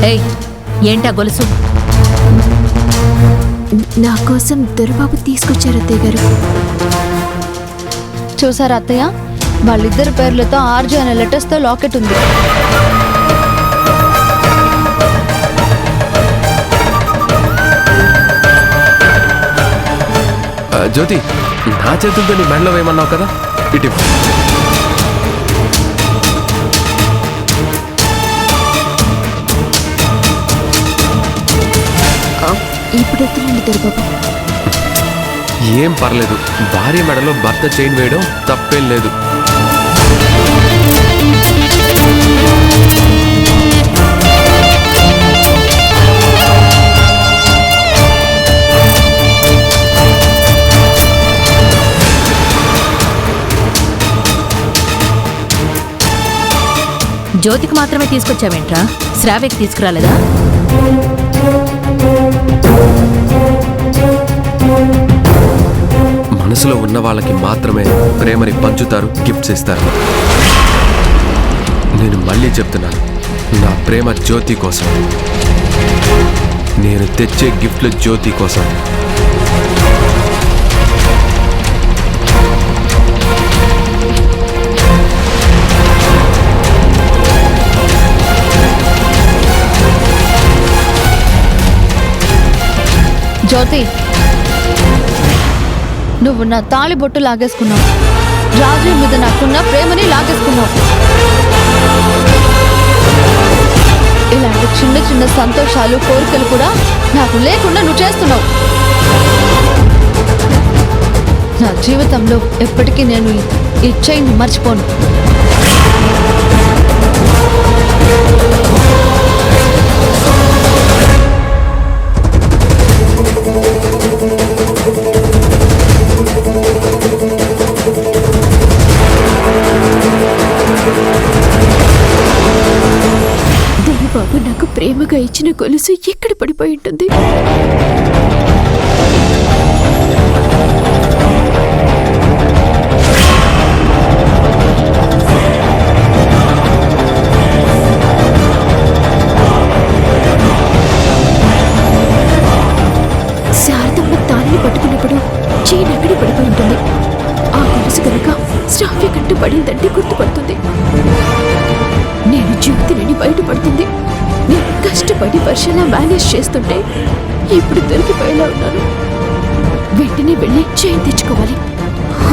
ఏయ్, ఏంటా గొలుసు? నా కోసం దొరబాబు తీసుకొచ్చారు అత్తయ్య గారు. చూసారా అత్తయ్య, వాళ్ళిద్దరి పేర్లతో ఆర్జు అనే లెటర్స్తో లాకెట్ ఉంది. జ్యోతి, నా చేతులతో నీ మెండలో వేయమన్నావు కదా, ఇటు ఇప్పుడు వద్దులండి దొరబాబు. ఏం పర్లేదు, భార్య మెడలో భర్త చైన్ వేయడం తప్పేం లేదు. జ్యోతికి మాత్రమే తీసుకొచ్చావేంట్రా? శ్రావ్యకి తీసుకురాలేదా? మనసులో ఉన్న వాళ్ళకి మాత్రమే ప్రేమని పంచుతారు, గిఫ్ట్స్ ఇస్తారు. నేను మళ్ళీ చెప్తున్నాను, నా ప్రేమ జ్యోతి కోసం. నేను తెచ్చే గిఫ్ట్లు జ్యోతి కోసం. జ్యోతి, నువ్వు నా తాళి బొట్టు లాగేసుకున్నావు, రాజు మీద నాకున్న ప్రేమని లాగేసుకున్నావు. ఇలాంటి చిన్న చిన్న సంతోషాలు, కోరికలు కూడా నాకు లేకుండా నువ్వు చేస్తున్నావు. నా జీవితంలో ఎప్పటికీ నేను ఈ చైన్ మర్చిపోను. దొరబాబు నాకు ప్రేమగా ఇచ్చిన గొలుసు ఎక్కడ పడిపోయి ఉంటుంది? శారదమ్మ తాళిని పట్టుకున్నప్పుడు చైన్ ఎక్కడ పడిపోయి ఉంటుంది. ఆ గొలుసు కనుక శ్రావ్య కట్టు పడిందంటే గుర్తుపడుతుంది. నేను జ్యోతిని బయటపడుతుంది. నేను కష్టపడి వర్షలా మేనేజ్ చేస్తుంటే ఇప్పుడు దొరికిపోయేలా ఉన్నాను. వెంటనే వెళ్ళి చైన్ తెచ్చుకోవాలి.